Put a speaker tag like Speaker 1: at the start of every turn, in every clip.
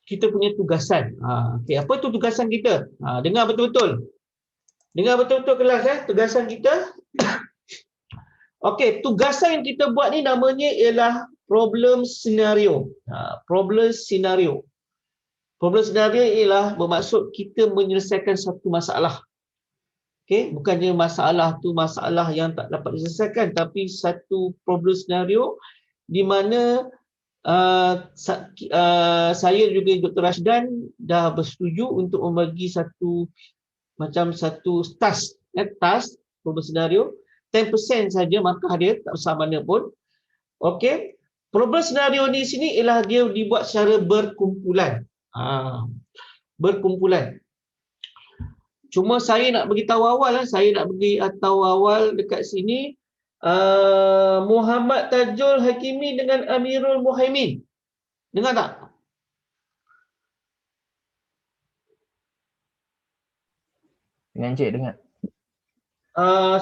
Speaker 1: kita punya tugasan. Okey, apa tu tugasan kita? Dengar betul-betul. Dengar betul-betul kelas tugasan kita. Okey, tugasan yang kita buat ni namanya ialah problem scenario. Problem scenario. Problem scenario ialah bermaksud kita menyelesaikan satu masalah. Okey, bukannya masalah tu masalah yang tak dapat diselesaikan, tapi satu problem scenario di mana saya juga Dr. Rashdan dah bersetuju untuk membagi satu task problem scenario 10% saja markah dia, tak besar mana pun. Okey, problem scenario di sini ialah dia dibuat secara berkumpulan. Berkumpulan. Cuma saya nak beritahu awal dekat sini Muhammad Tajul Hakimi dengan Amirul Muhaimin. Dengar tak?
Speaker 2: Dengan Encik dengar.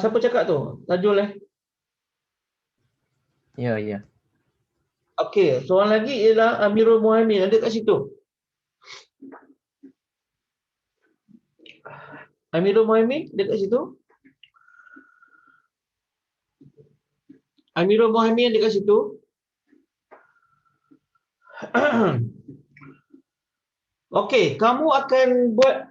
Speaker 1: Siapa cakap tu? Tajul
Speaker 2: Ya.
Speaker 1: Okey, soalan lagi ialah Amirul Muhaimin ada kat situ. Amirul Muhaimin ada kat situ? Amirul Muhaimin ada kat situ? Okey, kamu akan buat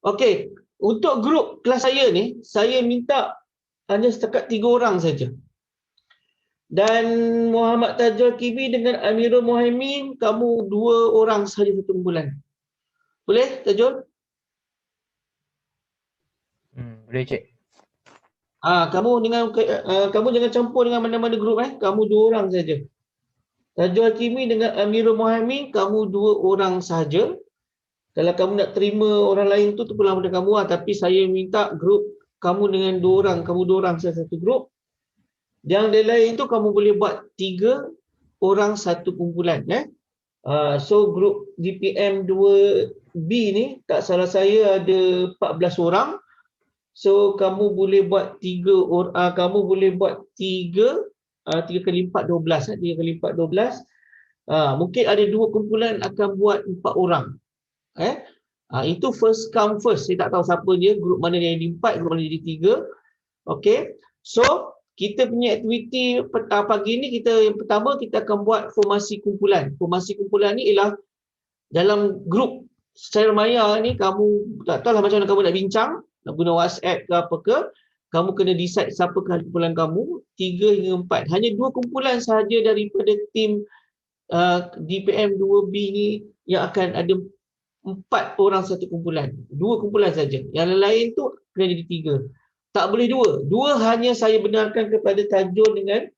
Speaker 1: okey, untuk grup kelas saya ni, saya minta hanya setakat 3 orang saja. Dan Muhammad Tajul Kibi dengan Amirul Muhaimin, kamu 2 orang sahaja satu kumpulan. Boleh, Tajul?
Speaker 2: Boleh, Cik.
Speaker 1: Kamu jangan campur dengan mana-mana grup Kamu 2 orang saja. Tajul Hakimi dengan Amirul Muhaimin, kamu 2 orang sahaja. Kalau kamu nak terima orang lain tu pulang pada kamu tapi saya minta grup kamu dengan 2 orang, kamu 2 orang satu grup. Yang lain tu kamu boleh buat 3 orang satu kumpulan So grup DPM 2B ni tak salah saya ada 14 orang. So kamu boleh buat 3 orang, kamu boleh buat 3 kali 4 12 3 kali 4 12. Mungkin ada 2 kumpulan akan buat 4 orang. Itu first come first. Saya tak tahu siapa dia, grup mana yang jadi 4, grup mana jadi 3. Okey. So kita punya aktiviti pagi ni yang pertama kita akan buat formasi kumpulan. Formasi kumpulan ni ialah dalam grup secara maya ni kamu tak tahulah macam mana kamu nak bincang, nak guna WhatsApp ke apa ke, kamu kena decide siapa kumpulan kamu, 3 hingga 4. Hanya 2 kumpulan sahaja daripada tim DPM 2B ni yang akan ada 4 orang satu kumpulan. 2 kumpulan saja. Yang lain tu kena jadi 3. Tak boleh 2. 2 hanya saya benarkan kepada Tajul dengan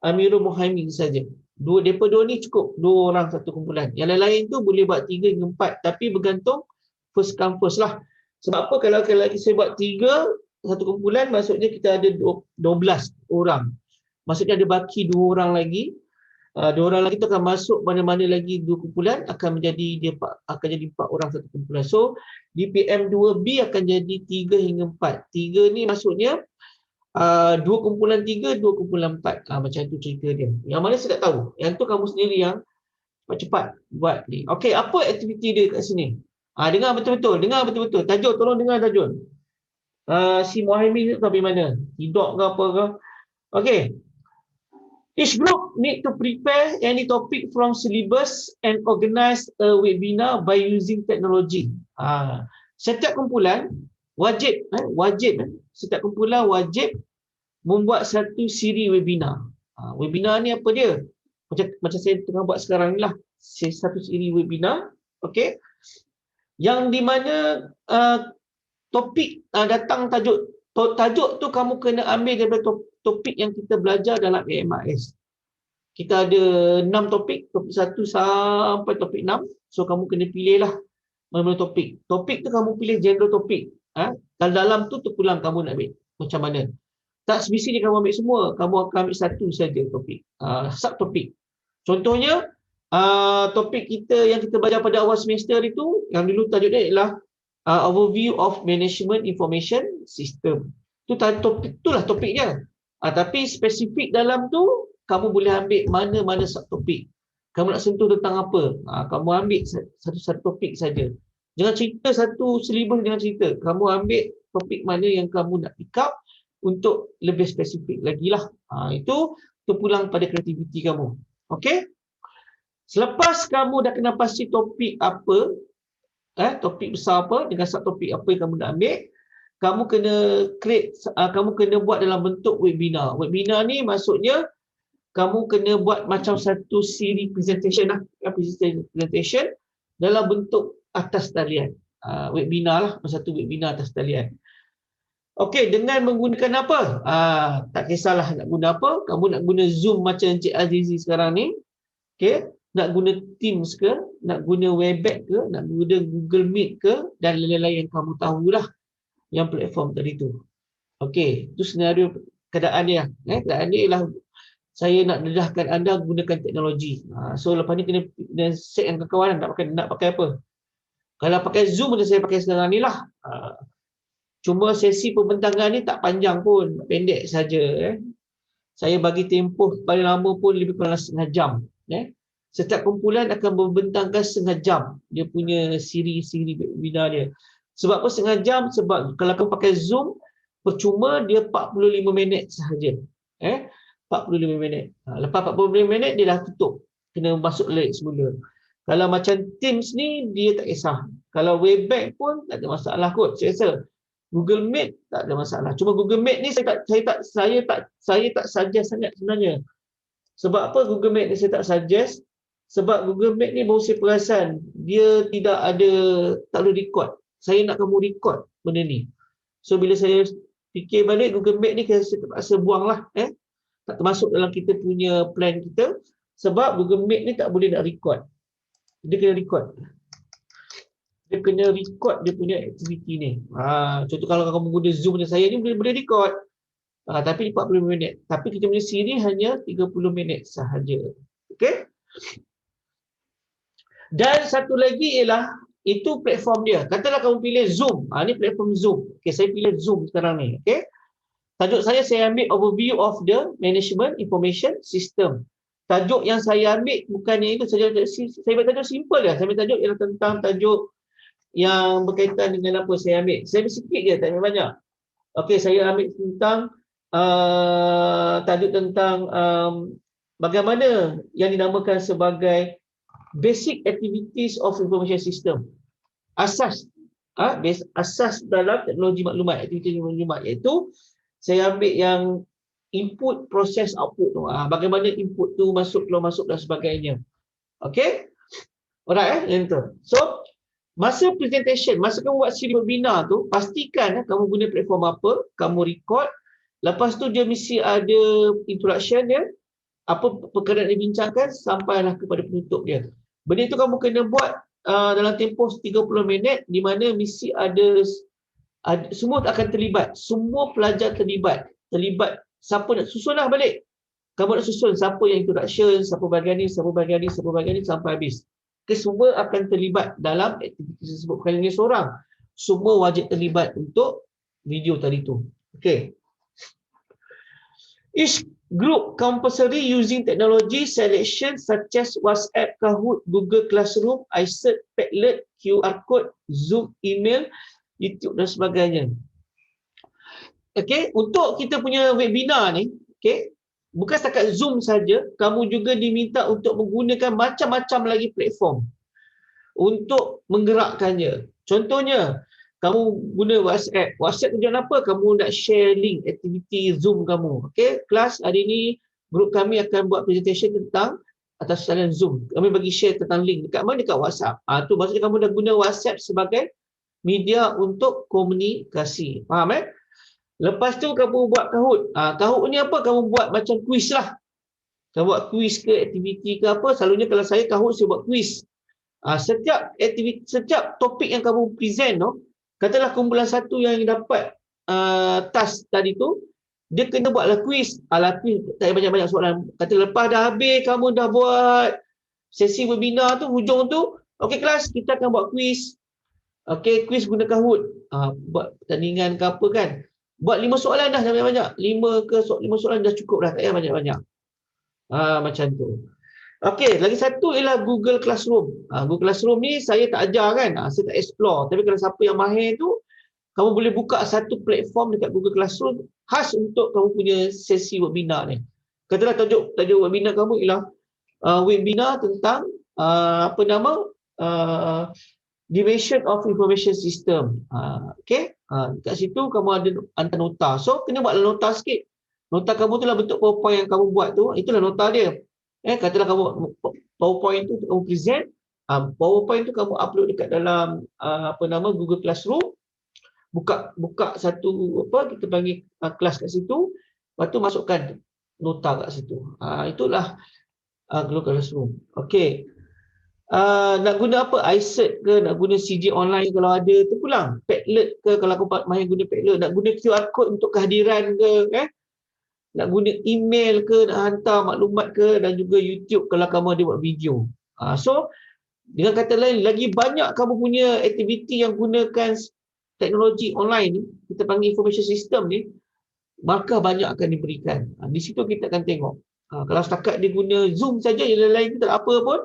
Speaker 1: Amirul Muhaimin saja. Mereka 2 ni cukup 2 orang satu kumpulan. Yang lain tu boleh buat 3 hingga 4 tapi bergantung first come first lah. Sebab apa kalau saya buat 3 satu kumpulan maksudnya kita ada 12 orang. Maksudnya ada baki 2 orang lagi. 2 orang lagi tu akan masuk mana-mana lagi 2 kumpulan akan jadi 4 orang satu kumpulan. So DPM 2B akan jadi 3 hingga 4. 3 ni maksudnya 2 kumpulan 3, 2 kumpulan 4. Macam tu cerita dia. Yang mana saya tak tahu. Yang tu kamu sendiri yang cepat-cepat buat ni. Okey, apa aktiviti dia kat sini? Dengar betul-betul. Tajul, tolong dengar Tajul. Si Muhaimin tu sampai mana? Tidur ke apa ke? Okey. Each group need to prepare any topic from syllabus and organize a webinar by using technology. Setiap kumpulan wajib setiap kumpulan wajib membuat satu siri webinar. Webinar ni apa dia? Macam saya tengah buat sekarang ni lah. Satu siri webinar. Okey. Yang di mana topik datang tajuk tu kamu kena ambil daripada topik yang kita belajar dalam AMRS. Kita ada 6 topik 1 sampai topik 6. So kamu kena pilih lah mana-mana topik. Topik tu kamu pilih general topik. Kalau dalam tu terpulang kamu nak ambil macam mana. Tak semestinya kamu ambil semua. Kamu akan ambil satu saja topik. Subtopik. Contohnya topik kita yang kita belajar pada awal semester itu, yang dulu tajuk dia ialah Overview of Management Information System. Itulah topiknya. Tapi spesifik dalam tu kamu boleh ambil mana-mana subtopik. Kamu nak sentuh tentang apa? Kamu ambil satu topik saja. Jangan cerita satu silibus dengan cerita. Kamu ambil topik mana yang kamu nak pick up untuk lebih spesifik lagi lah. Itu terpulang pada kreativiti kamu. Okey? Selepas kamu dah kenal pasti topik apa, topik besar apa dengan subtopik apa yang kamu nak ambil, kamu kena kamu kena buat dalam bentuk webinar. Webinar ni maksudnya kamu kena buat macam satu siri presentation lah, presentation dalam bentuk atas talian. Webinar lah, satu webinar atas talian. Okey, dengan menggunakan apa? Tak kisahlah nak guna apa. Kamu nak guna Zoom macam Encik Azizi sekarang ni. Okey, nak guna Teams ke, nak guna Webex ke, nak guna Google Meet ke, dan lain-lain yang kamu tahulah yang platform tadi tu. Okey, itu senario keadaan dia. Keadaan dia ialah saya nak dedahkan anda gunakan teknologi. So lepas ni kena set dengan kawan nak pakai apa. Kalau pakai Zoom macam saya pakai sekarang ni lah. Cuma sesi pembentangan ni tak panjang pun, pendek saja. Saya bagi tempoh paling lama pun lebih kurang setengah jam. Setiap kumpulan akan membentangkan setengah jam dia punya siri-siri webinar dia. Sebab apa setengah jam? Sebab kalau kamu pakai Zoom, percuma dia 45 minit sahaja. 45 minit. Lepas 45 minit dia dah tutup. Kena masuk lirik semula. Kalau macam Teams ni dia tak kisah. Kalau Webex pun tak ada masalah kot. Saya rasa Google Meet tak ada masalah. Cuma Google Meet ni saya tak suggest sangat sebenarnya. Sebab apa Google Meet ni saya tak suggest? Sebab Google Meet ni baru saya perasan dia tak boleh record. Saya nak kamu record benda ni. So bila saya fikir balik Google Meet ni saya terpaksa buang lah. Tak termasuk dalam kita punya plan kita. Sebab Google Meet ni tak boleh nak record. Dia kena record. Dia kena record dia punya aktiviti ni. Contoh kalau kamu guna Zoom macam saya ni boleh record. Tapi 45 minit. Tapi kita punya siri hanya 30 minit sahaja. Okey? Dan satu lagi ialah itu platform dia. Katalah kamu pilih Zoom. Ni platform Zoom. Okey, saya pilih Zoom sekarang ni. Okey? Tajuk saya ambil overview of the management information system. Tajuk yang saya ambil bukannya itu saja. Saya ambil tajuk simple je. Saya ambil tajuk ialah tentang tajuk yang berkaitan dengan apa saya ambil. Saya ambil sikit je, tak ambil banyak. Okey, saya ambil tentang tajuk tentang bagaimana yang dinamakan sebagai basic activities of information system. Asas asas dalam teknologi maklumat, aktiviti maklumat, iaitu saya ambil yang input, proses, output tu. Bagaimana input tu masuk, keluar masuk dan sebagainya. Okey? Alright, yang tu. So, masa presentation, masa kamu buat siri webinar tu, pastikan kamu guna platform apa, kamu record. Lepas tu dia mesti ada introduction dia, apa perkara yang dibincangkan sampailah kepada penutup dia. Benda itu kamu kena buat dalam tempoh 30 minit di mana mesti ada semua akan terlibat. Semua pelajar terlibat. Siapa nak susunlah balik. Kamu nak susun siapa yang introduction, siapa bahagian ni sampai habis. Semua akan terlibat dalam aktiviti tersebut. Bukan hanya seorang. Semua wajib terlibat untuk video tadi tu. Okey. Each group compulsory using technology selection such as WhatsApp, Kahoot, Google Classroom, iCert, Padlet, QR code, Zoom, email, YouTube dan sebagainya. Okey, untuk kita punya webinar ni, okey, bukan setakat Zoom saja, kamu juga diminta untuk menggunakan macam-macam lagi platform untuk menggerakkannya. Contohnya, kamu guna WhatsApp. WhatsApp tujuan apa? Kamu nak share link aktiviti Zoom kamu. Okey, kelas hari ni grup kami akan buat presentation tentang atas talian Zoom. Kami bagi share tentang link dekat mana? Dekat WhatsApp. Tu maksudnya kamu dah guna WhatsApp sebagai media untuk komunikasi. Faham Lepas tu kamu buat Kahoot. Kahoot ni apa? Kamu buat macam kuis lah. Kamu buat kuis ke aktiviti ke apa. Selalunya kalau saya Kahoot saya buat kuis. Setiap aktiviti, setiap topik yang kamu present tu, katalah kumpulan satu yang dapat task tadi tu, dia kena buatlah kuis. Kuis tak ada banyak-banyak soalan. Kata lepas dah habis kamu dah buat sesi webinar tu, hujung tu, okey kelas, kita akan buat kuis. Okey, kuis guna Kahoot. Buat pertandingan ke apa kan. Buat 5 soalan dah, jangan banyak. 5 soalan dah cukup dah, tak payah banyak-banyak. Macam tu. Okey, lagi satu ialah Google Classroom. Google Classroom ni saya tak ajar kan, saya tak explore. Tapi kalau siapa yang mahir tu, kamu boleh buka satu platform dekat Google Classroom khas untuk kamu punya sesi webinar ni. Katalah tajuk webinar kamu ialah webinar tentang apa nama Dimension of Information System. Okey, kat situ kamu ada hantar nota. So kena buatlah nota sikit. Nota kamu tu lah bentuk PowerPoint yang kamu buat tu, itulah nota dia. Katalah kamu PowerPoint tu kamu present, PowerPoint tu kamu upload dekat dalam apa nama Google Classroom. Buka satu apa kita panggil kelas kat situ, lepas tu masukkan nota kat situ. Itulah Google Classroom. Okey. Nak guna apa? iCert ke, nak guna CJ online kalau ada, terpulang. Padlet ke, kalau aku main guna Padlet, nak guna QR code untuk kehadiran ke, nak guna email ke, nak hantar maklumat ke, dan juga YouTube kalau kamu ada buat video. So, dengan kata lain, lagi banyak kamu punya aktiviti yang gunakan teknologi online ni, kita panggil information system ni, maka banyak akan diberikan. Di situ kita akan tengok. Kalau setakat dia guna Zoom saja, yang lain-lain tak apa pun,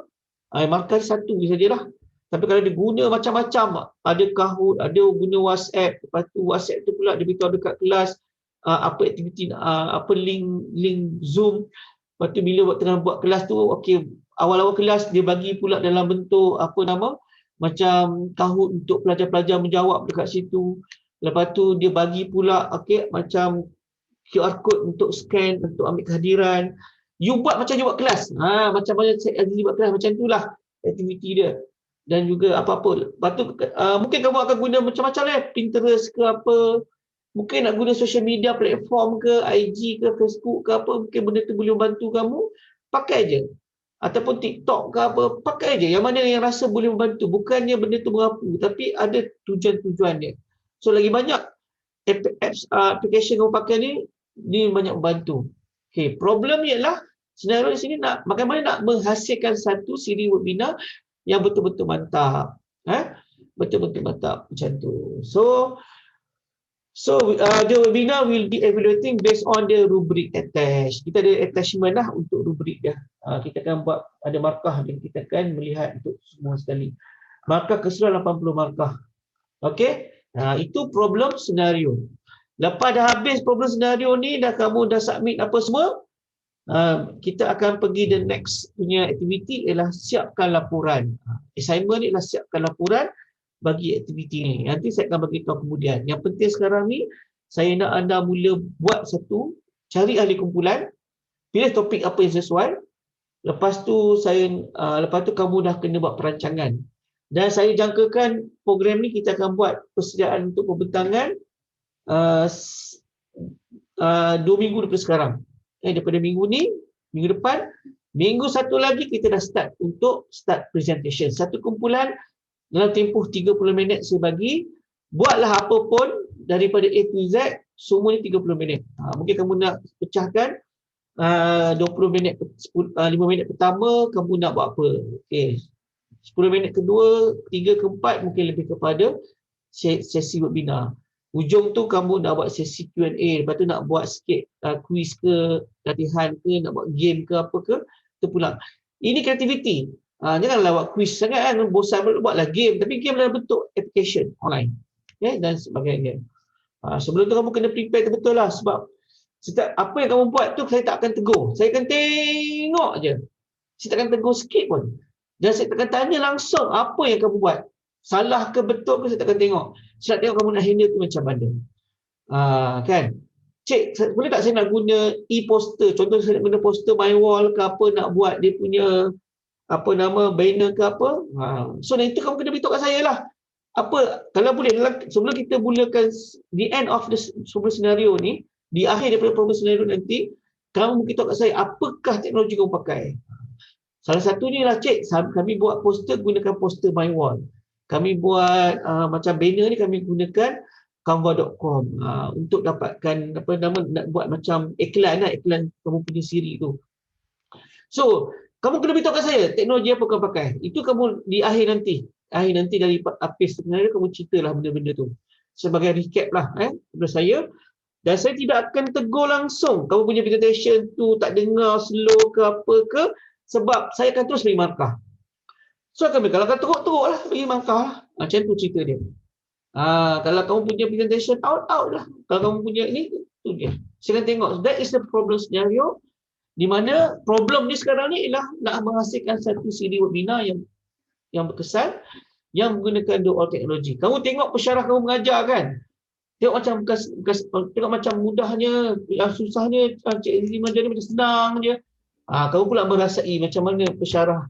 Speaker 1: markah satu sajalah. Tapi kalau dia guna macam-macam, ada Kahoot, ada guna WhatsApp, lepas tu WhatsApp tu pula dia beritahu dekat kelas apa aktiviti, apa link Zoom. Lepas tu bila tengah buat kelas tu, okey, awal-awal kelas dia bagi pula dalam bentuk apa nama, macam Kahoot untuk pelajar-pelajar menjawab dekat situ. Lepas tu dia bagi pula okey macam QR code untuk scan, untuk ambil kehadiran. You buat macam you buat kelas. Macam mana saya buat kelas, macam itulah aktiviti dia. Dan juga apa-apa. Lepas tu mungkin kamu akan guna macam-macam Pinterest ke apa. Mungkin nak guna social media platform ke, IG ke, Facebook ke apa. Mungkin benda tu boleh membantu kamu. Pakai je. Ataupun TikTok ke apa. Pakai je. Yang mana yang rasa boleh membantu. Bukannya benda tu merapu. Tapi ada tujuan-tujuan dia. So lagi banyak apps, application kamu pakai ni, dia banyak membantu. Okay, problem ialah senario di sini bagaimana nak menghasilkan satu siri webinar yang betul-betul mantap. Betul-betul mantap macam tu. So the webinar will be evaluating based on the rubric attached. Kita ada attachment lah untuk rubric dia. Kita akan buat ada markah dan kita akan melihat untuk semua sekali. Markah keseluruhan 80 markah. Okey? Itu problem senario. Lepas dah habis problem senario ni, kamu dah submit apa semua, kita akan pergi the next punya aktiviti ialah siapkan laporan. Assignment ni ialah siapkan laporan bagi aktiviti ni. Nanti saya akan bagi tahu kemudian. Yang penting sekarang ni, saya nak anda mula buat satu, cari ahli kumpulan, pilih topik apa yang sesuai. Lepas tu kamu dah kena buat perancangan. Dan saya jangkakan program ni kita akan buat persediaan untuk pembentangan 2 minggu daripada sekarang. Daripada minggu ni, minggu depan, minggu satu lagi kita dah start presentation. Satu kumpulan dalam tempoh 30 minit saya bagi, buatlah apa pun daripada A to Z, semua ni 30 minit. Mungkin kamu nak pecahkan 20 minit, 5 minit pertama kamu nak buat apa. Okay. 10 minit kedua, 3 ke 4 mungkin lebih kepada sesi webinar. Ujung tu kamu nak buat sesi Q&A, lepas tu nak buat sikit quiz ke, latihan ke, nak buat game ke apa ke, terpulang. Ini kreativiti. Janganlah buat quiz sangat kan, bosan buatlah game, tapi game dalam bentuk application online. Dan sebagainya. Sebelum tu kamu kena prepare betul lah, sebab apa yang kamu buat tu saya tak akan tegur. Saya akan tengok je. Saya tak akan tegur sikit pun. Dan saya akan tanya langsung apa yang kamu buat. Salah ke betul ke saya tak akan tengok. Saya nak tengok kamu nak handle tu macam mana. Kan? Cik, boleh tak saya nak guna e-poster? Contoh saya nak guna poster my wall ke apa, nak buat dia punya apa nama banner ke apa. So itu kamu kena beritahu kat saya lah. Apa, kalau boleh, sebelum kita mulakan the end of the sebuah senario ni, di akhir daripada problem senario nanti, kamu beritahu kat saya apakah teknologi kamu pakai. Salah satunya lah, cik, kami buat poster gunakan poster my wall. Kami buat macam banner ni kami gunakan canva.com untuk dapatkan apa nama, nak buat macam iklan lah, iklan kamu punya siri tu. So, kamu kena beritahu kat saya teknologi apa kamu pakai. Itu kamu di akhir nanti dari habis sebenarnya kamu ceritalah benda-benda tu. Sebagai recap lah daripada saya, Dan saya tidak akan tegur langsung kamu punya presentation tu tak dengar, slow ke apa ke, sebab saya akan terus bagi markah. So akan kalau kau teruk lah bagi markah lah. Macam tu cerita dia. Kalau kamu punya presentation out lah. Kalau kamu punya ini, tu dia. Silakan tengok. That is the problem scenario di mana problem ni sekarang ni ialah nak menghasilkan satu siri webinar yang berkesan yang menggunakan dua teknologi. Kamu tengok pensyarah kamu mengajar kan? Tengok macam tengok macam mudahnya, yang susahnya Cik Azizi mengajar ni macam senang je. Kamu pula merasai macam mana pensyarah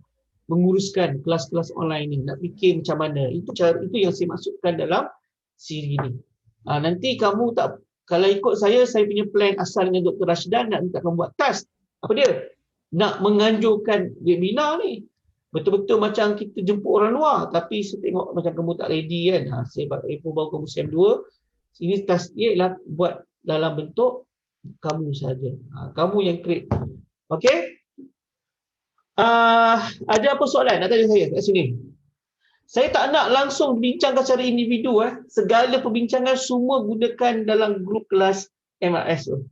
Speaker 1: menguruskan kelas-kelas online ni. Nak fikir macam mana. Itu yang saya maksudkan dalam siri ni. Nanti kamu tak, kalau ikut saya punya plan asal dengan Dr. Rashidan nak minta kamu buat task. Apa dia? Nak menganjurkan webinar ni. Betul-betul macam kita jemput orang luar. Tapi saya tengok macam kamu tak ready kan. Saya baru kamu SEM 2. Ini task dia ialah buat dalam bentuk kamu saja. Kamu yang create. Okey? Ada apa soalan nak tanya saya kat sini? Saya tak nak langsung bincangkan secara individu. Segala perbincangan semua gunakan dalam grup kelas MRS tu.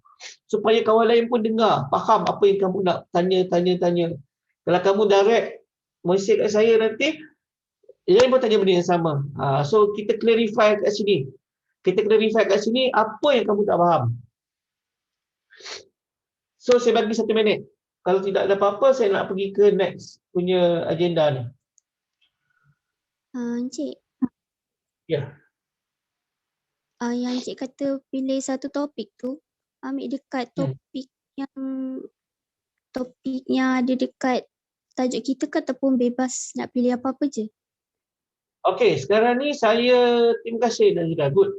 Speaker 1: Supaya kawan lain pun dengar, faham apa yang kamu nak tanya. Kalau kamu direct mesej kat saya nanti, dia pun tanya benda yang sama. So kita clarify kat sini. Apa yang kamu tak faham. So saya bagi 1 minit. Kalau tidak ada apa-apa, saya nak pergi ke next punya agenda ni.
Speaker 3: Encik.
Speaker 1: Ya.
Speaker 3: Yang Encik kata pilih satu topik tu, ambil dekat topiknya ada dekat tajuk kita ke ataupun bebas nak pilih apa-apa je?
Speaker 1: Okey, sekarang ni saya terima kasih Nazira. Good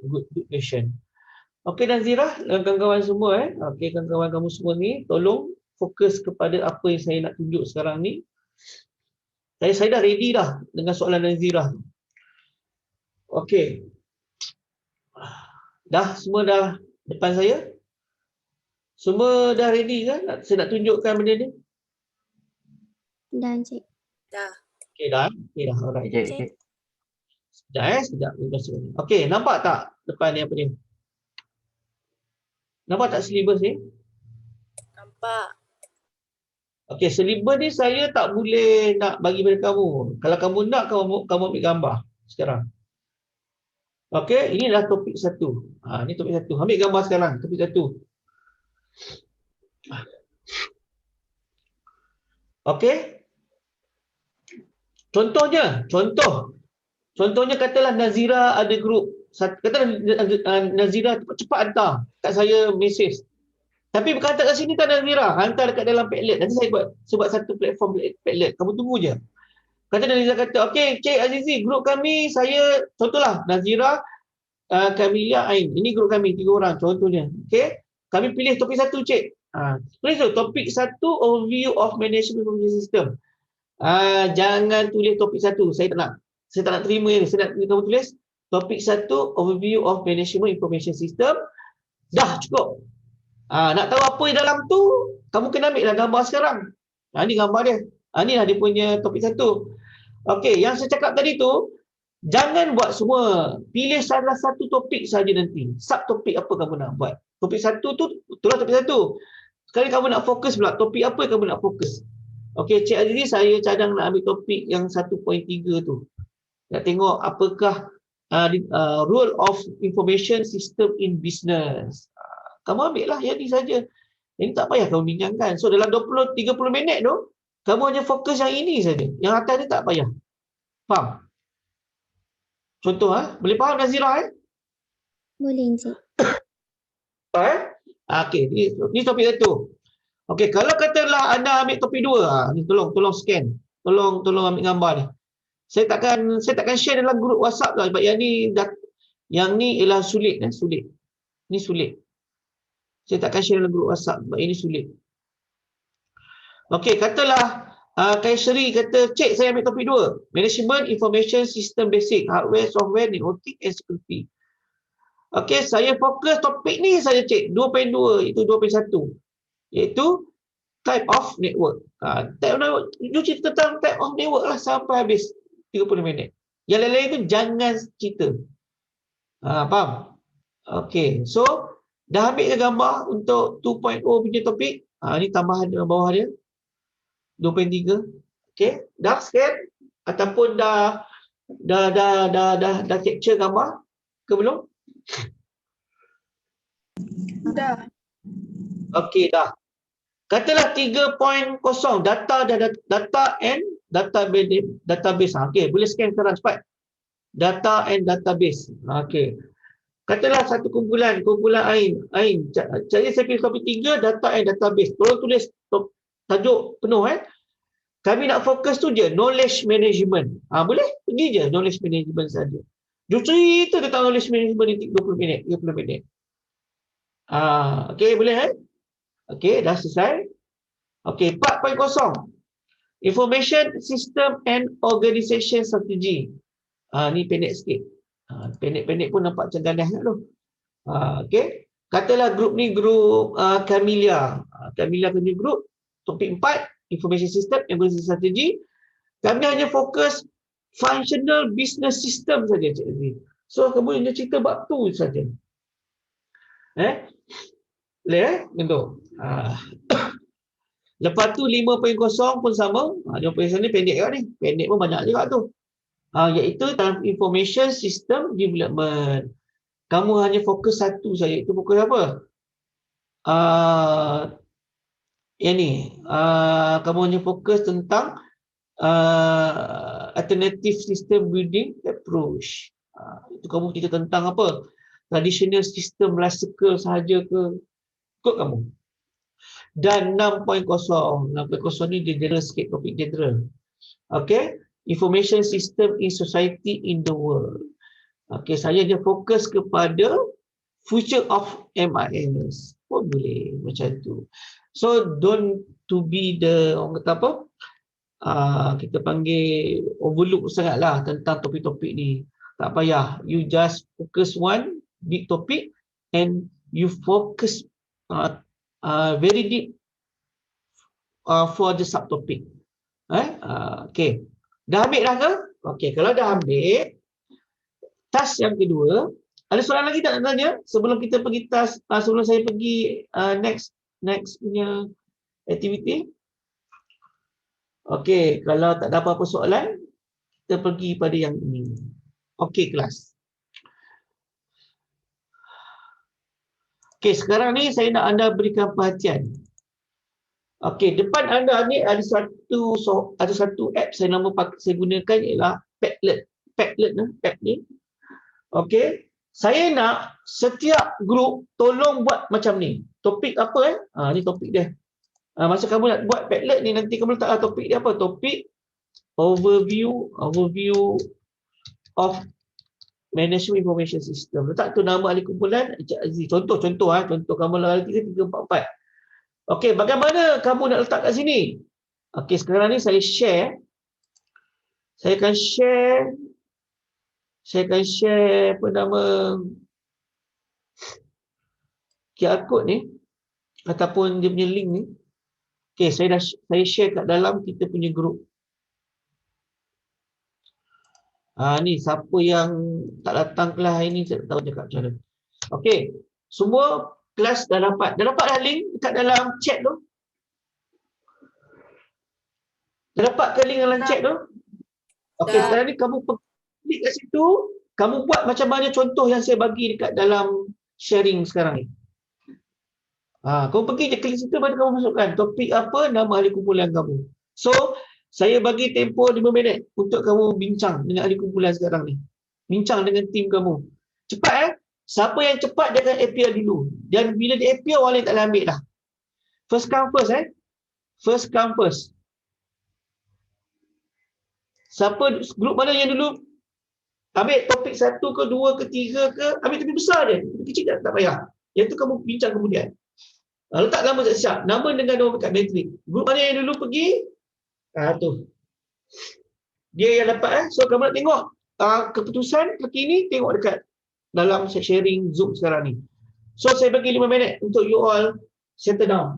Speaker 1: question. Okey Nazira, kawan-kawan semua okey kawan-kawan kamu semua ni tolong fokus kepada apa yang saya nak tunjuk sekarang ni. Saya dah ready dah dengan soalan Nazira. Okey. Semua dah depan saya? Semua dah ready kan? Saya nak tunjukkan benda ni.
Speaker 3: Dah Encik.
Speaker 4: Dah.
Speaker 1: Okey dah. Alright.
Speaker 2: Cik.
Speaker 1: Sekejap. Okey, nampak tak depan ni apa ni? Nampak tak syllabus ni?
Speaker 4: Nampak.
Speaker 1: Okey, syllabus ni saya tak boleh nak bagi pada kamu. Kalau kamu nak, kamu ambil gambar sekarang. Okey, ini adalah topik 1. Ini topik 1. Ambil gambar sekarang, topik 1. Okey. Contohnya katalah Nazira ada grup. Katalah Nazira cepat hantar kat saya mesej. Tapi bukan hantar kat sini tak Nazira, hantar dekat dalam Padlet. Nanti saya buat satu platform Padlet. Kamu tunggu je. Kata Nazira kata, okey Cik Azizi, grup kami saya, contohlah Nazira, Kamilia, Ain. Ini grup kami 3 orang contohnya. Okey. Kami pilih topik 1 Cik. Tulis tu topik 1 overview of management information system. Jangan tulis topik 1. Saya tak nak terima ni. Saya nak kamu tulis topik 1 overview of management information system. Dah cukup. Nak tahu apa yang dalam tu, kamu kena ambil lah gambar sekarang. Ni gambar dia. Inilah dia punya topik 1. Okey, yang saya cakap tadi tu, jangan buat semua. Pilih salah satu topik saja nanti. Subtopik apa kamu nak buat. Topik 1 tu, itulah topik 1. Sekarang kamu nak fokus pula. Topik apa yang kamu nak fokus. Okey, Cik Azizi, saya cadang nak ambil topik yang 1.3 tu. Nak tengok apakah role of information system in business. Kamu ambil lah yang ni saja. Ini tak payah kamu bincangkan. So dalam 20-30 minit tu, kamu hanya fokus yang ini saja. Yang atas ni tak payah. Faham? Contoh boleh faham Nazira
Speaker 3: Boleh Encik.
Speaker 1: Okey, ni topik 1. Okey, kalau katalah anda ambil topik 2, ni tolong scan. Tolong ambil gambar ni. Saya takkan share dalam grup WhatsApp lah sebab yang ni ialah sulit. Ni sulit. Saya takkan share dalam grup WhatsApp sebab ini sulit. Okey, katalah Kaisari kata, Cik saya ambil topik 2. Management Information System Basic, Hardware, Software, Networking and Security. Okey, saya fokus topik ni saja Cik. 2.2 itu 2.1. Iaitu type of network. Type of network, you cerita tentang type of network lah sampai habis 30 minit. Yang lain-lain tu jangan cerita. Faham? Okey, so Dah ambil ke gambar untuk 2.0 punya topik? Ni tambahan dalam bawah dia. 2.3. Okey, dah scan ataupun dah capture gambar ke belum?
Speaker 4: Dah.
Speaker 1: Okey, dah. Katalah 3.0 data and database. Okey, boleh scan sekarang cepat. Data and database. Okey. Katalah satu kumpulan Ain. Jadi saya pilih topik 3, data and database. Tolong tulis tajuk penuh Kami nak fokus tu je, knowledge management. Boleh? Pergi je knowledge management saja. Justru itu tentang knowledge management ni 20 minit, 30 minit. Okey, boleh Okey, dah selesai. Okey, 4.0. Information System and Organization Strategy. Ni pendek sikit. Pendek-pendek pun nampak macam ganas tu. Okey. Katalah grup ni grup Camellia. Camellia punya grup, topik 4, Information System and Organization Strategy. Kami hanya fokus functional business system saja, Cik Aziz. So, kamu hanya cerita bab tu saja. Boleh Bentuk. Lepas tu 5.0 pun sama. 5.0 ni pendek juga ni. Pendek pun banyak juga tu. Iaitu dalam Information System Development. Kamu hanya fokus satu saja. Itu fokus apa? Yang ni. Kamu hanya fokus tentang alternative system building approach. Itu kamu cerita tentang apa? Traditional system classical sahaja ke? Ikut kamu. Dan 6.0 ni dia general sikit, topik general. Okay, information system in society in the world. Okay, saya dia fokus kepada future of MIS pun boleh macam tu. So don't to be the orang kata apa, kita panggil overlook sangatlah tentang topik-topik ni. Tak payah, you just focus one big topic and you focus very deep for the subtopic. Okay. Dah ambil dah ke? Okay, kalau dah ambil, task yang kedua, ada soalan lagi tak nak tanya? Sebelum kita pergi task, sebelum saya pergi next punya aktiviti. Okay, kalau tak ada apa-apa soalan, kita pergi pada yang ini. Okay, kelas. Okay, sekarang ni saya nak anda berikan perhatian. Okey, depan anda ni ada satu app saya gunakan ialah Padlet. Padlet ni. Okey, saya nak setiap grup tolong buat macam ni. Topik apa ni topik dia. Masa kamu nak buat Padlet ni nanti kamu letaklah topik dia apa? Topik overview of management information system. Letak tu nama ahli kumpulan Encik Aziz. Contoh kamu lah 3 4 4. Okey, bagaimana kamu nak letak kat sini? Okey, sekarang ni saya share. Saya akan share apa nama QR code ni ataupun dia punya link ni. Okey, saya share kat dalam kita punya grup. Ni siapa yang tak datang kelas hari ni saya tak tahu cakap macam mana. Okey, semua kelas dah dapat. Dah dapat dah link dekat dalam chat tu? Dah dapat ke link dalam chat tu? Okey, sekarang ni kamu klik kat situ, kamu buat macam mana contoh yang saya bagi dekat dalam sharing sekarang ni. Kamu pergi je klik situ, baru kamu masukkan topik apa, nama ahli kumpulan kamu. So, saya bagi tempoh 5 minit untuk kamu bincang dengan ahli kumpulan sekarang ni. Bincang dengan tim kamu. Cepat Siapa yang cepat dia akan appear dulu. Dan bila dia appear, orang lain tak boleh ambil dah. First come first First come first. Siapa grup mana yang dulu ambil topik 1 ke 2 ke 3 ke, ambil topik besar je. Topik kecil tak payah. Yang tu kamu bincang kemudian. Letak nama siap. Nama dengan nombor kat matrik. Grup mana yang dulu pergi, tu. Dia yang dapat So kamu nak tengok keputusan terkini, tengok dekat dalam sharing Zoom sekarang ni. So saya bagi 5 minit untuk you all settle down.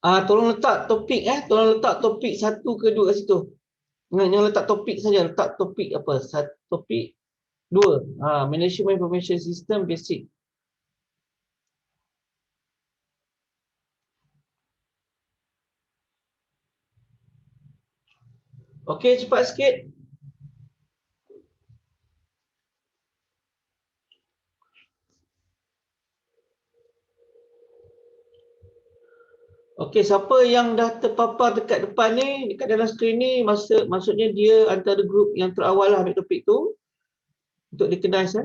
Speaker 1: Tolong letak topik tolong letak topik 1 ke 2 kat situ. Jangan letak topik saja, letak topik apa? Topik 2. Management Information System Basic. Okey, cepat sikit. Okey, siapa yang dah terpapar dekat depan ni, dekat dalam skrin ni, maksudnya dia antara grup yang terawal lah ambil topik tu untuk recognize.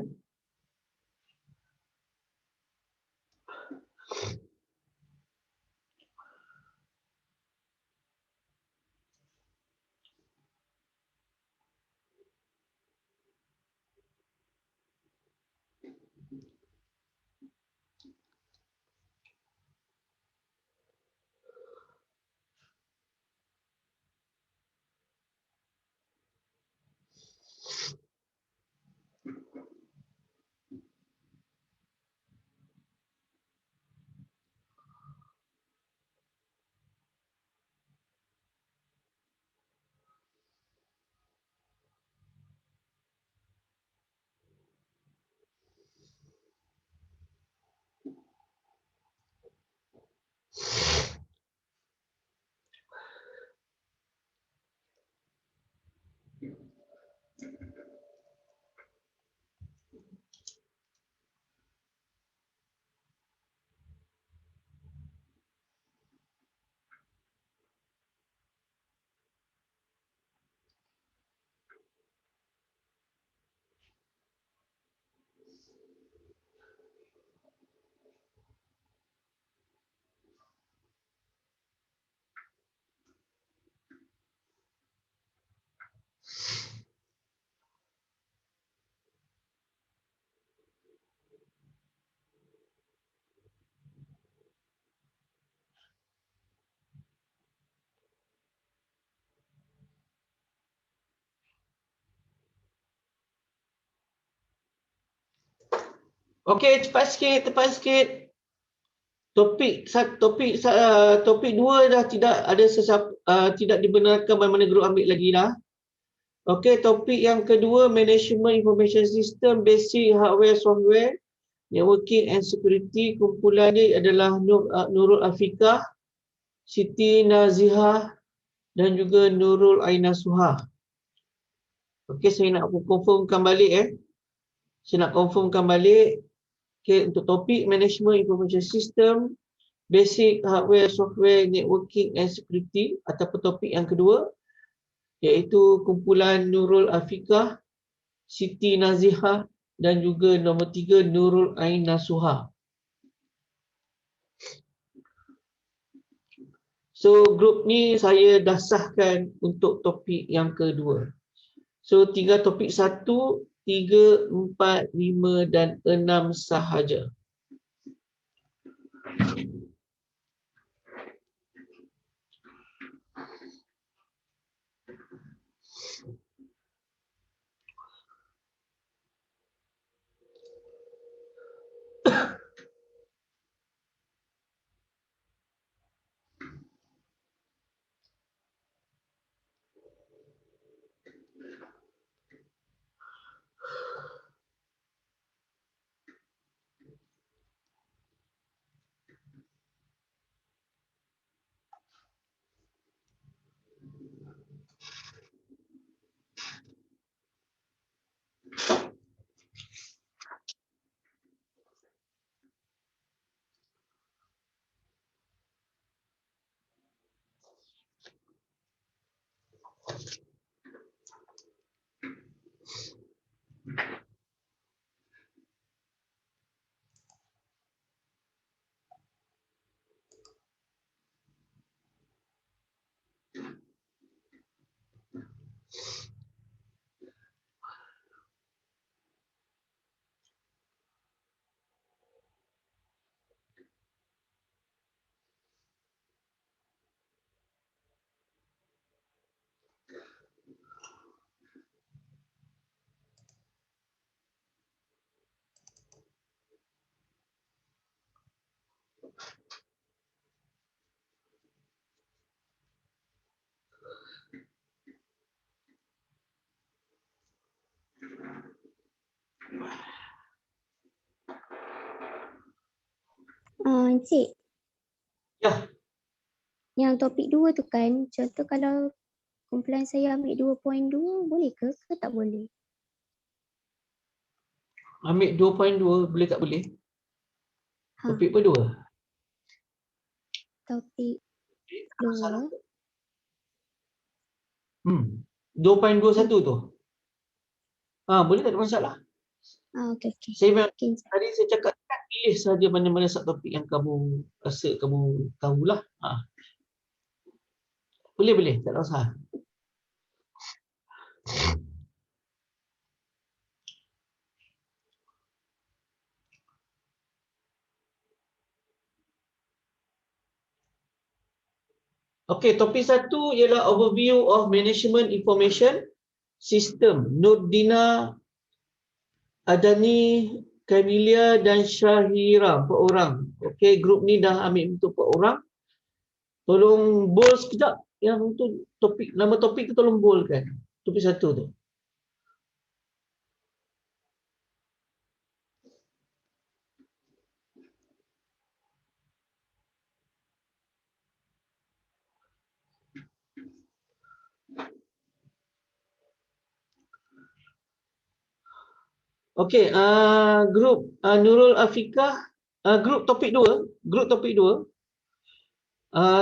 Speaker 1: Okey, cepat sikit. Topik 2 dah tidak ada tidak dibenarkan mana-mana grup ambil lagi dah. Okey, topik yang kedua, Management Information System, Basic Hardware Software, Networking and Security. Kumpulan dia adalah Nurul Afiqah, Siti Nazihah dan juga Nurul Aina Suha. Okey, saya nak confirmkan balik Saya nak confirmkan balik. Okey, untuk topik Management Information System, Basic Hardware Software, Networking and Security, ataupun topik yang kedua iaitu kumpulan Nurul Afiqah, Siti Nazihah dan juga nombor 3 Nurul Aina Suha. So grup ni saya dah sahkan untuk topik yang kedua. So 3 topik 1, 3, 4, 5 dan 6 sahaja.
Speaker 3: Encik,
Speaker 1: Ya,
Speaker 3: yang topik 2 tu kan, contoh kalau kumpulan saya ambil 2.2, boleh ke tak boleh?
Speaker 1: ambil 2.2 boleh tak boleh?
Speaker 3: Ha,
Speaker 1: Topik apa 2?
Speaker 3: topik 2.
Speaker 1: 2.21 tu. Boleh tak ada masalah.
Speaker 3: Okey, okey.
Speaker 1: Saya memang
Speaker 3: Okey,
Speaker 1: tadi saya cakap kan pilih saja mana-mana subtopik yang kamu rasa kamu tahulah. Boleh, tak ada masalah. Okey, topik 1 ialah overview of management information system. Nurdina, Adani, Kamilia dan Syahira, 4 orang. Okey, grup ni dah ambil untuk 4 orang. Tolong bold sekejap yang tu topik, nama topik tu tolong boldkan. Topik 1 tu. Okey, grup Nurul Afiqah, grup topik 2,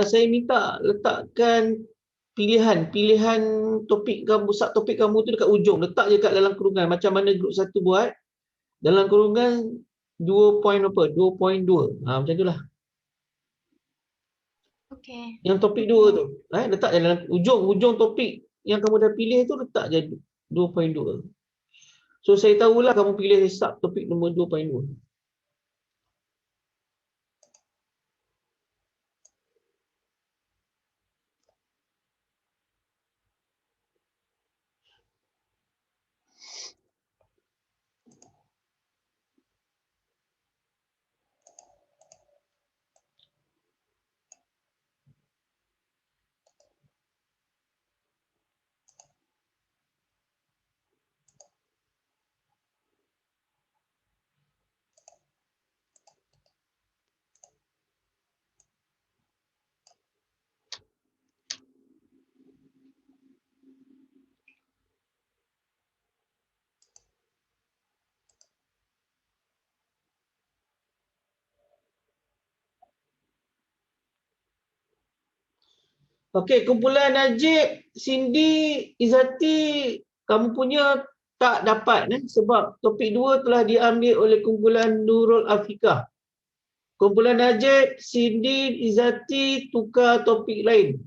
Speaker 1: saya minta letakkan pilihan topik kamu, subtopik kamu tu dekat ujung, letak je kat dalam kurungan macam mana grup 1 buat. Dalam kurungan 2.2. Macam itulah.
Speaker 4: Okey.
Speaker 1: Yang topik 2 tu, letak je dalam ujung topik yang kamu dah pilih tu, letak je 2.2. So saya tahulah kamu pilih subtopik nombor 2.2. Okey, kumpulan Najib, Cindy, Izzati, kamu punya tak dapat sebab topik 2 telah diambil oleh kumpulan Nurul Afiqah. Kumpulan Najib, Cindy, Izzati tukar topik lain.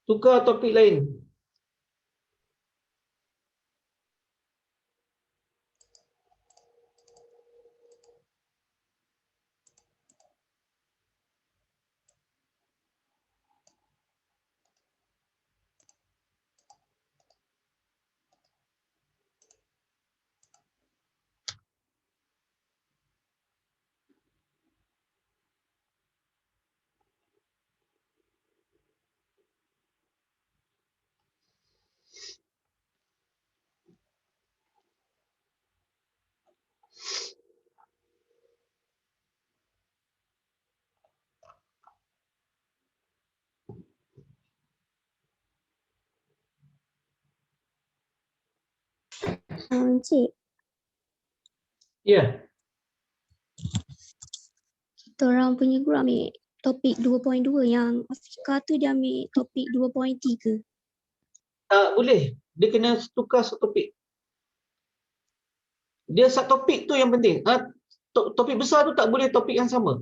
Speaker 1: Tukar topik lain.
Speaker 3: Encik,
Speaker 1: Ya.
Speaker 3: kita orang punya group ambil topik 2.2, yang Afika tu dia ambil topik 2.3.
Speaker 1: Tak boleh. Dia kena tukar satu topik. Dia satu topik tu yang penting. Topik besar tu tak boleh topik yang sama.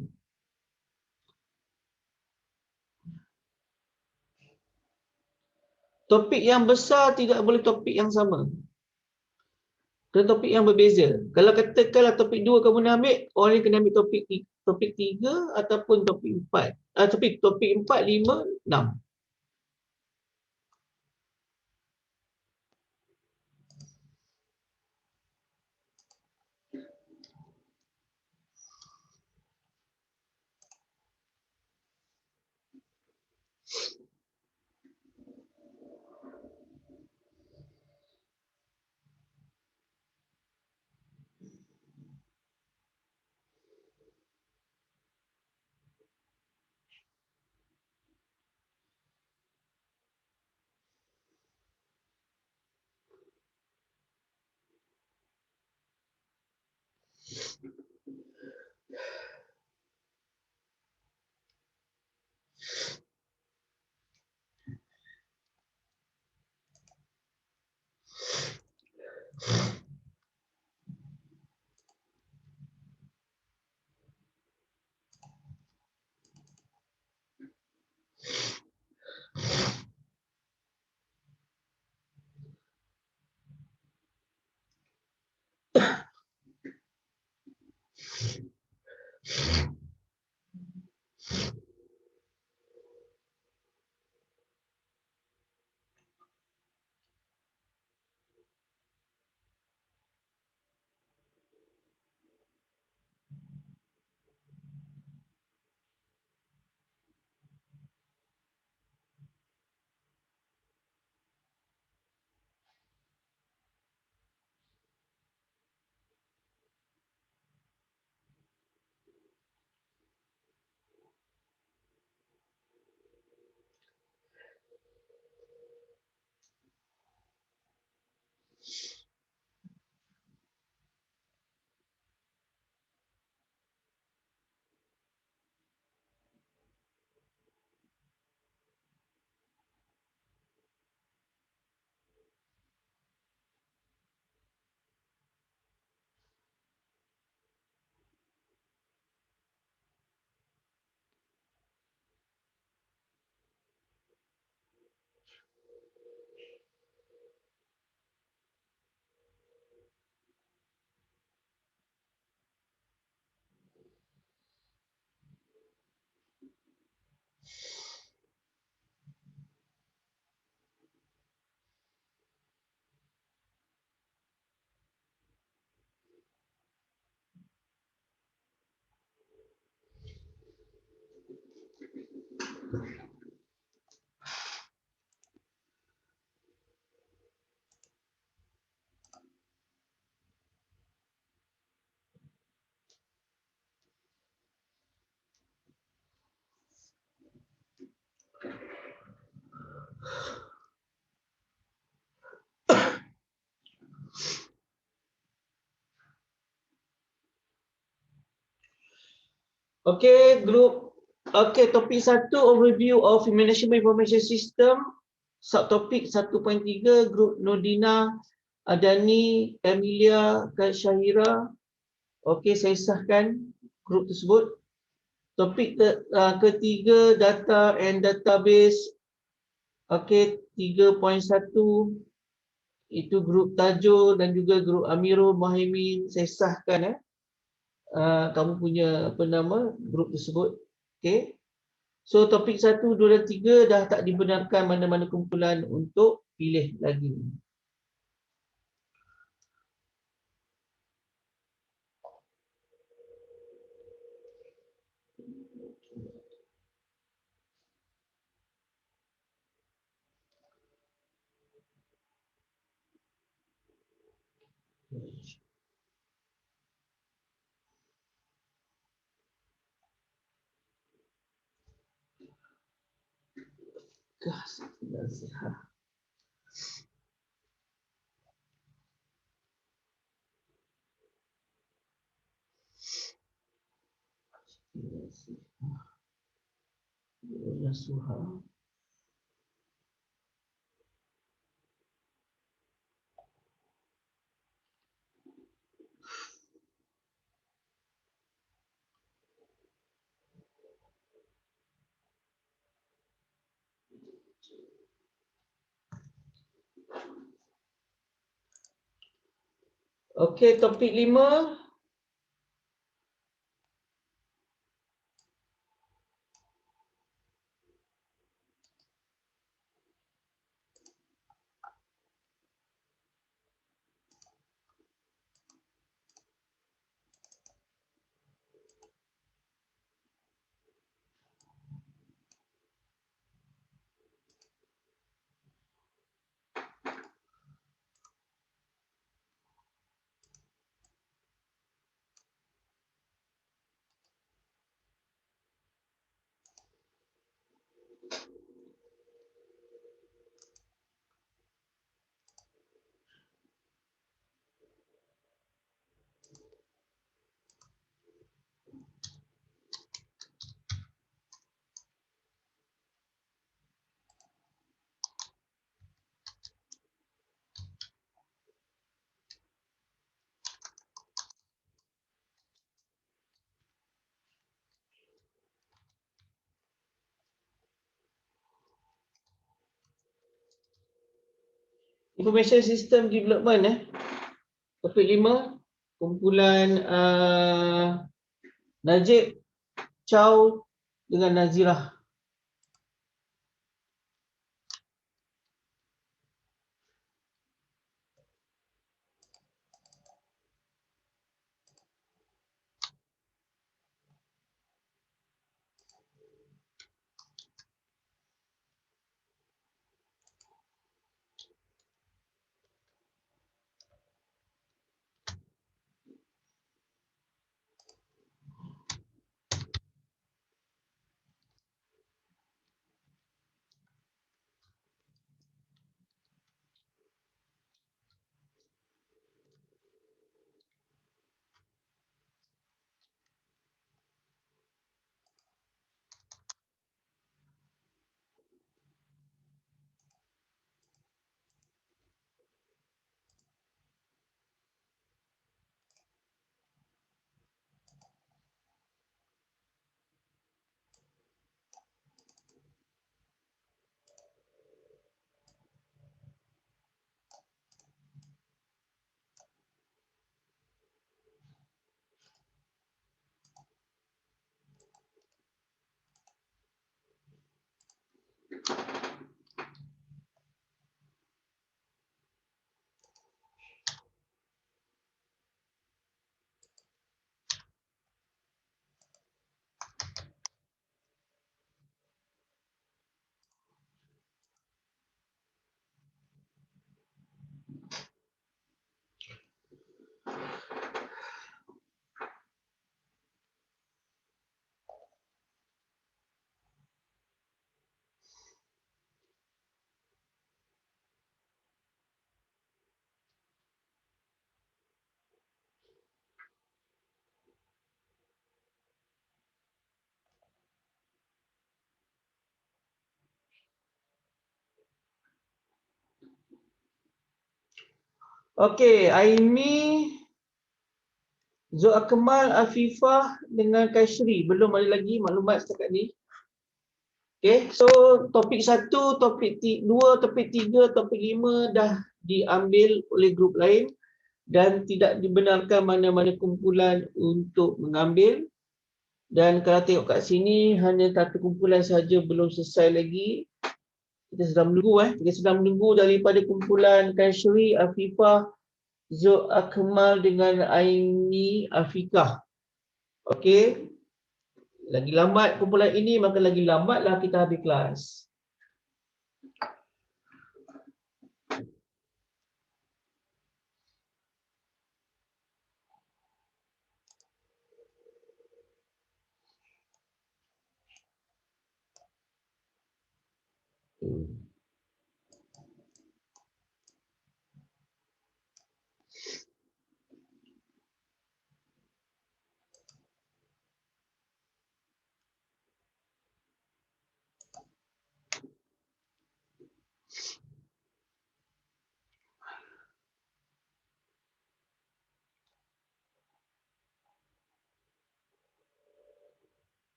Speaker 1: Topik yang besar tidak boleh topik yang sama. Kena topik yang berbeza. Kalau katakanlah topik 2 kamu nak ambil, orang ni kena ambil topik 3 ataupun topik 4. Topik 4, 5, 6. Okey, grup Okey, topik 1 overview of management information system. Subtopik 1.3 grup Nordina, Adani, Emilia, Syahira. Okey, saya sahkan grup tersebut. Topik ketiga data and database. Okey, 3.1 itu grup Tajul dan juga grup Amirul Muhaimin. Saya sahkan kamu punya apa nama grup tersebut. Okey. So topik 1, 2 dan 3 dah tak dibenarkan mana-mana kumpulan untuk pilih lagi. Nasihat. Nasihat. Okey, topik 5. Information System Development Topik 5, kumpulan Najib, Chow dengan Nazirah. Okey, Aimi, Zul Akmal, Afifah dengan Kaisri. Belum ada lagi maklumat setakat ni. Okey, so topik 1, topik 2, topik 3, topik 5 dah diambil oleh grup lain dan tidak dibenarkan mana-mana kumpulan untuk mengambil. Dan kalau tengok kat sini hanya satu kumpulan saja belum selesai lagi. Kita sedang menunggu kita sedang menunggu daripada kumpulan Kaisri, Afifah, Zul Akmal dengan Aini Afikah. Okey. Lagi lambat kumpulan ini, maka lagi lambatlah kita habis kelas.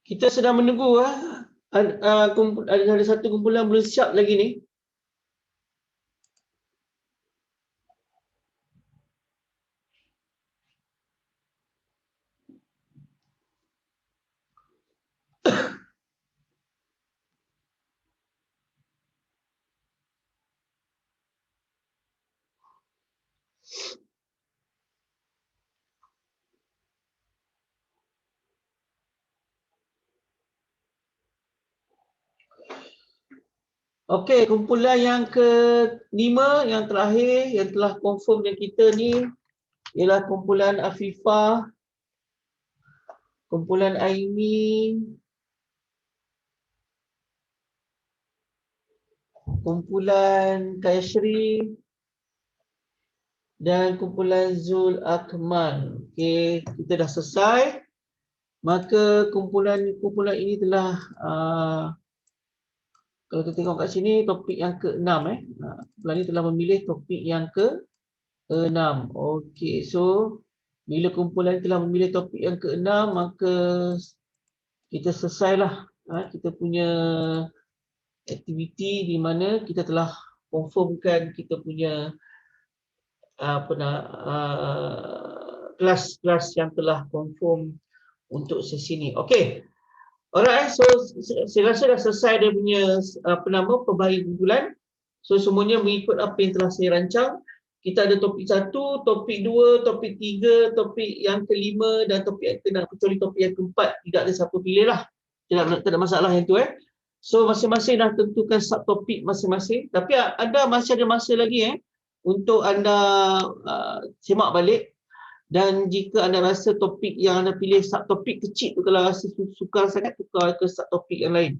Speaker 1: Kita sedang menunggu ada satu kumpulan belum siap lagi ni. Okey, kumpulan yang ke-5 yang terakhir yang telah confirm dengan kita ni ialah kumpulan Afifah, kumpulan Aini, kumpulan Kaisri dan kumpulan Zul Akmal. Okey, kita dah selesai. Maka kumpulan ini telah kalau kita tengok kat sini topik yang ke-6 kumpulan ini telah memilih topik yang ke-6. Okey, so bila kumpulan telah memilih topik yang ke-6 maka kita selesailah kita punya aktiviti di mana kita telah confirmkan kita punya kelas-kelas yang telah confirm untuk sesi ni. Okey. Alright, so saya rasa dah selesai dia punya pembahagian kumpulan. So semuanya mengikut apa yang telah saya rancang. Kita ada topik 1, topik 2, topik 3, topik yang ke-5 dan topik yang ke-6. Kecuali topik yang ke-4 tidak ada siapa pilih lah. Tak ada masalah yang tu So masing-masing dah tentukan subtopik masing-masing. Tapi masih ada masa lagi untuk anda semak balik. Dan jika anda rasa topik yang anda pilih subtopik kecil tu, kalau rasa sukar sangat, tukar ke subtopik yang lain.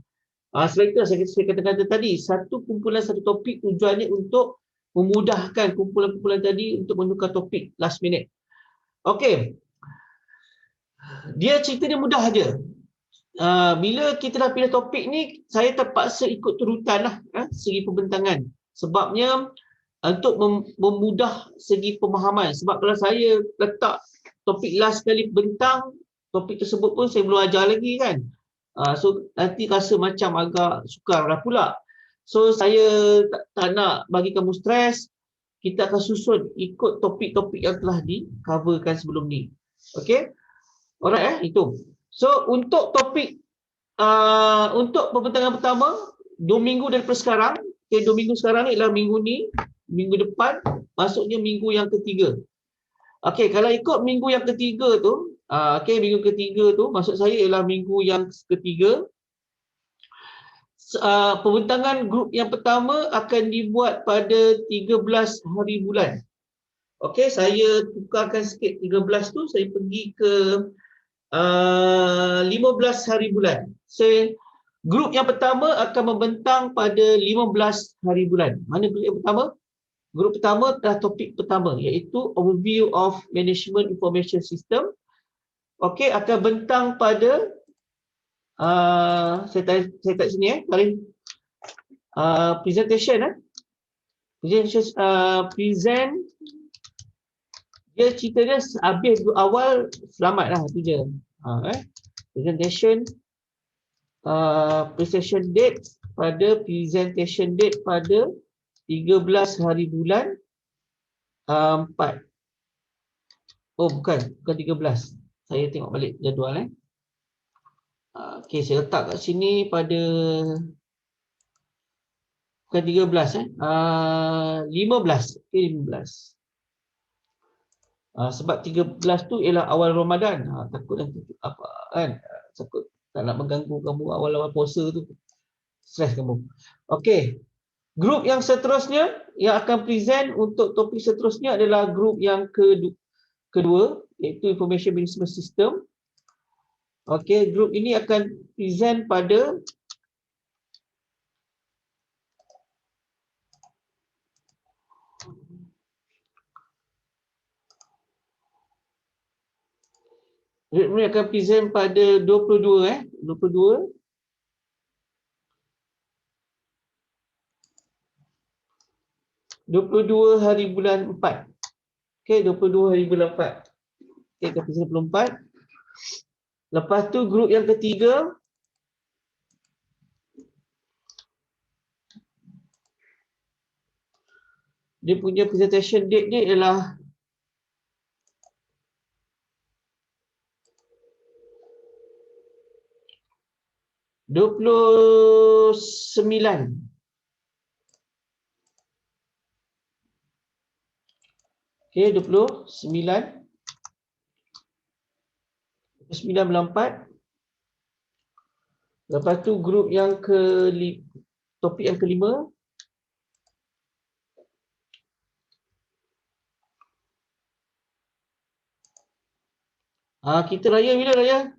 Speaker 1: Sebab itu saya katakan tadi, satu kumpulan satu topik tujuannya untuk memudahkan kumpulan-kumpulan tadi untuk menukar topik last minute. Okey. Cerita dia mudah aja. Bila kita dah pilih topik ni, saya terpaksa ikut turutan segi pembentangan. Sebabnya untuk memudah segi pemahaman. Sebab kalau saya letak topik last kali bentang, topik tersebut pun saya belum ajar lagi kan. So nanti rasa macam agak sukar dah pula. So saya tak nak bagi kamu stres. Kita akan susun ikut topik-topik yang telah di-coverkan sebelum ni. Okey? Alright itu. So untuk topik untuk pembentangan pertama 2 minggu daripada sekarang, 2 minggu sekarang ni ialah minggu ni, minggu depan, maksudnya minggu yang ketiga. Okey, kalau ikut minggu yang ketiga tu, minggu ketiga tu maksud saya ialah minggu yang ketiga. Pembentangan grup yang pertama akan dibuat pada 13 hari bulan. Okey, saya tukarkan sikit 13 tu, saya pergi ke 15 hari bulan. Grup yang pertama akan membentang pada 15 hari bulan. Mana grup yang pertama? Grup pertama adalah topik pertama iaitu Overview of Management Information System. Okey, akan bentang pada saya tak sini Karim. Presentation present dia cerita dia habis awal selamat lah tu je. Presentation presentation date pada 13 hari bulan 4. Oh bukan 13. Saya tengok balik jadual Okey, saya letak kat sini pada bukan 13 15. Okey 15. Sebab 13 tu ialah awal Ramadan. Takut nanti apa kan? Takut tak nak mengganggu kamu awal-awal puasa tu. Stres kamu. Okey. Grup yang seterusnya yang akan present untuk topik seterusnya adalah grup yang kedua iaitu Information Management System. Okey, grup ini akan present pada grup ini akan present pada 22 hari bulan 4. Okey, 22 hari bulan 4. Okey, ke 24. Lepas tu grup yang ketiga dia punya presentation date dia ialah $29. Okey, 29 bulan 4. Lepas tu grup yang topik yang kelima kita raya bila raya?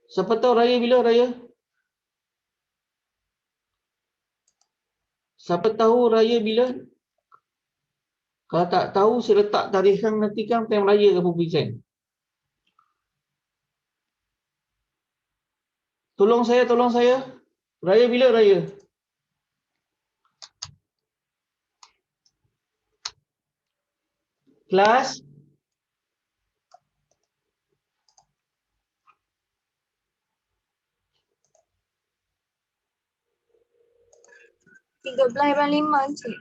Speaker 1: Siapa tahu raya bila raya? Siapa tahu raya bila? Kalau tak tahu saya letak tarikh yang nanti kan time raya kamu present. Tolong saya. Raya bila raya? Kelas
Speaker 4: 13 bulan 5 cik.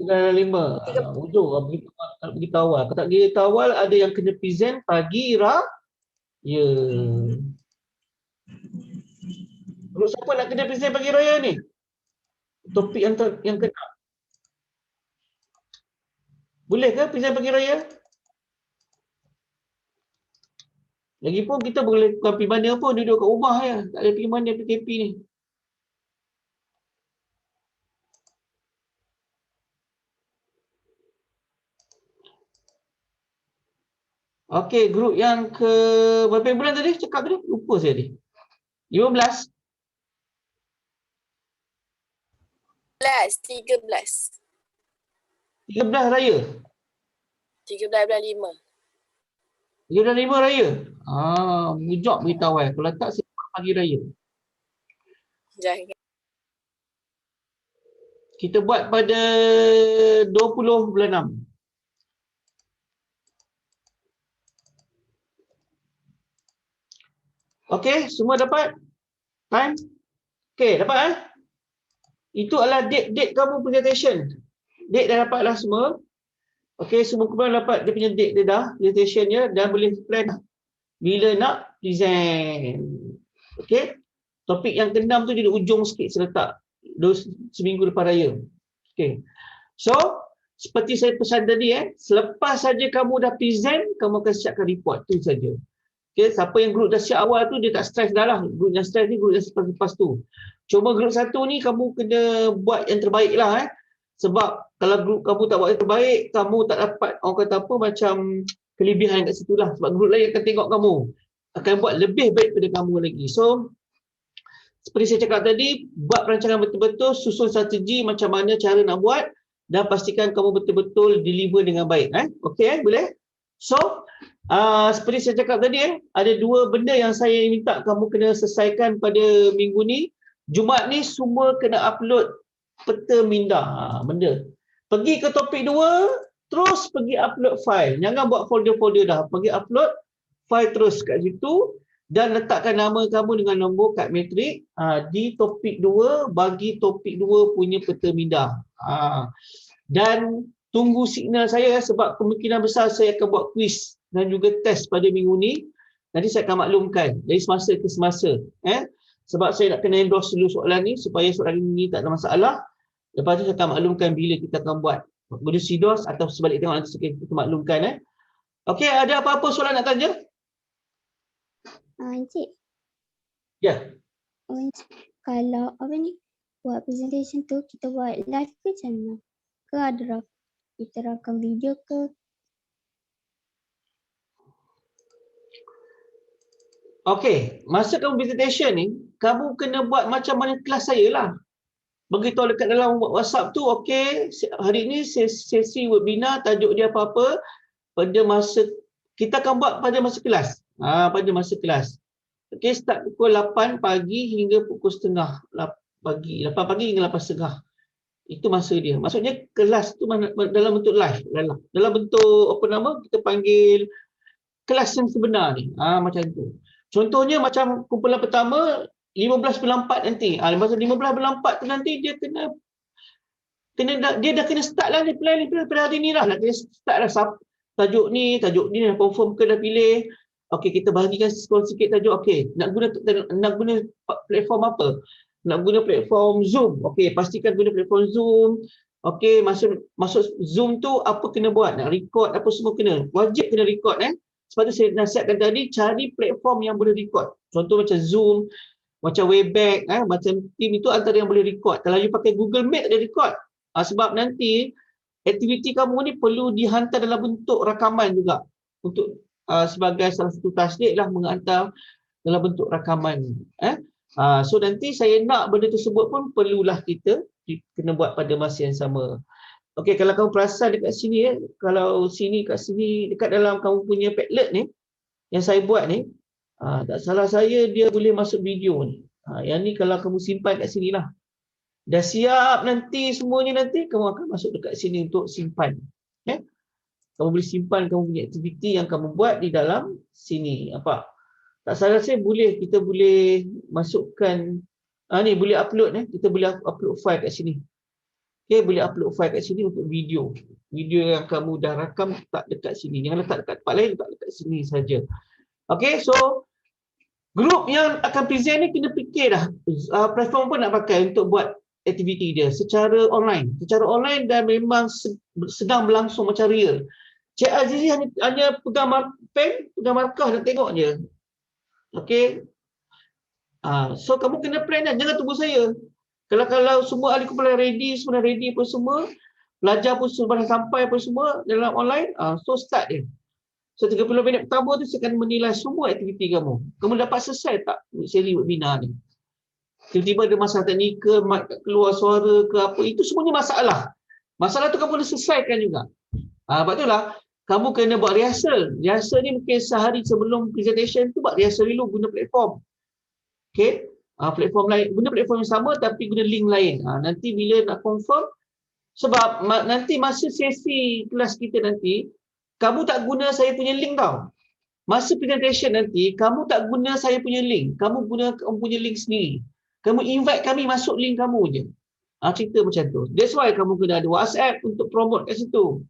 Speaker 1: 5. Hujung pergi awal. Kalau tak pergi awal ada yang kena present pagi raya. Grup siapa nak kena present pagi raya ni? Topik yang kena. Boleh ke present pagi raya? Lagipun kita boleh bukan pergi mana pun, duduk kat rumah je. Tak boleh pergi mana PKP ni. Okey, grup yang ke berapa bulan tadi? Cakap tadi? Lupa saya tadi. 15.
Speaker 4: 13
Speaker 1: 13 raya.
Speaker 4: 13 bulan 5.
Speaker 1: 13 bulan 5 raya. Mujak beritahu kalau tak saya buat pagi raya.
Speaker 4: Jangan.
Speaker 1: Kita buat pada 20 bulan 6. Okey, semua dapat? Time? Okey, dapat Itu adalah date kamu presentation. Date dah dapat lah semua. Okey, semua kemudian dapat dia punya date dia dah, presentationnya, dan boleh plan bila nak present. Okey. Topik yang ke-6 tu dia di ujung sikit saya letak. Seminggu lepas raya. Okey. So, seperti saya pesan tadi selepas saja kamu dah present, kamu akan siapkan report tu saja. Okay, siapa yang grup dah siap awal tu dia tak stres dah lah. Grup yang stres ni grup yang lepas tu. Cuma grup 1 ni kamu kena buat yang terbaik lah Sebab kalau grup kamu tak buat yang terbaik, kamu tak dapat orang kata apa macam kelebihan kat situ lah. Sebab grup lain akan tengok kamu. Akan buat lebih baik pada kamu lagi. So, seperti saya cakap tadi, buat perancangan betul-betul, susun strategi macam mana cara nak buat dan pastikan kamu betul-betul deliver dengan baik. Okey, boleh? So, seperti saya cakap tadi ada 2 benda yang saya minta kamu kena selesaikan pada minggu ni. Jumaat ni semua kena upload peta minda. Benda. Pergi ke topik 2, terus pergi upload file. Jangan buat folder-folder dah. Pergi upload file terus kat situ dan letakkan nama kamu dengan nombor kad matrik di topik 2, bagi topik 2 punya peta minda. Dan tunggu signal saya sebab kemungkinan besar saya akan buat quiz dan juga test pada minggu ni. Nanti saya akan maklumkan dari semasa ke semasa. Sebab saya nak kena endorse dulu soalan ni supaya soalan ni tak ada masalah. Lepas tu saya akan maklumkan bila kita akan buat produksi DOS atau sebalik tengok nanti kita maklumkan. Okey, ada apa-apa soalan nak tanya?
Speaker 3: Encik,
Speaker 1: Ya.
Speaker 3: kalau apa ni buat presentation tu kita buat live ke macam mana? Ke ada kita rakam video ke?
Speaker 1: Okey, masa kamu presentation ni, kamu kena buat macam mana kelas saya lah. Beritahu dekat dalam WhatsApp tu, okey, hari ni sesi webinar, tajuk dia apa-apa, pada masa, kita akan buat pada masa kelas. Pada masa kelas. Okey, start pukul 8 pagi hingga pukul setengah pagi. 8 pagi hingga 8 setengah. Itu masa dia. Maksudnya kelas tu dalam bentuk live. Dalam bentuk, apa nama, kita panggil kelas yang sebenar ni. Macam tu. Contohnya macam kumpulan pertama, 15.4 nanti. Masa 15.4 tu nanti dia dia dah kena start lah dia plan pada hari ni lah. Nak kena start lah. Tajuk ni dah confirm ke dah pilih. Okey, kita bahagikan sikit tajuk. Okey, nak guna platform apa? Nak guna platform Zoom. Okey, pastikan guna platform Zoom. Okey, masuk Zoom tu apa kena buat? Nak record apa semua kena. Wajib kena record Sebab tu saya nasihatkan tadi cari platform yang boleh record. Contoh macam Zoom, macam Webex, macam Team itu antara yang boleh record. Kalau you pakai Google Meet ada record. Sebab nanti aktiviti kamu ni perlu dihantar dalam bentuk rakaman juga. Untuk sebagai salah satu tasdik lah menghantar dalam bentuk rakaman. So nanti saya nak benda tersebut pun perlulah kita kena buat pada masa yang sama. Okey, kalau kamu perasan dekat sini kalau kat sini dekat dalam kamu punya Padlet ni yang saya buat ni, tak salah saya dia boleh masuk video ni. Yang ni kalau kamu simpan kat sini lah. Dah siap nanti semuanya nanti kamu akan masuk dekat sini untuk simpan. Kamu boleh simpan kamu punya aktiviti yang kamu buat di dalam sini. Apa? Tak salah saya kita boleh masukkan ni boleh upload kita boleh upload file kat sini. Okey, boleh upload file kat sini untuk video. Video yang kamu dah rakam letak dekat sini. Jangan letak dekat tempat lain, letak dekat sini saja. Okey, so grup yang akan present ni kena fikir dah platform apa nak pakai untuk buat aktiviti dia secara online. Secara online dan memang sedang berlangsung macam real. Cik Azizi hanya pegang pen, pegang markah dan tengok je. Okey. So kamu kena plan jangan tunggu saya. Kalau semua ahli kumpulan ready pun semua, pelajar pun sudah sampai pun semua dalam online, so start dia. So 30 minit pertama tu saya akan menilai semua aktiviti kamu. Kamu dapat selesai tak seri webinar ni? Tiba-tiba ada masalah teknikal, mic tak keluar suara ke apa, itu semuanya masalah. Masalah tu kamu boleh selesaikan juga. Sebab itulah kamu kena buat rehearsal. Rehearsal ni mungkin sehari sebelum presentation tu buat rehearsal dulu guna platform. Okey? Platform lain, guna platform yang sama tapi guna link lain. Nanti bila nak confirm, sebab nanti masa sesi kelas kita nanti, kamu tak guna saya punya link tau. Masa presentation nanti, kamu tak guna saya punya link. Kamu guna kamu punya link sendiri. Kamu invite kami masuk link kamu je. Cerita macam tu. That's why kamu kena ada WhatsApp untuk promote kat situ.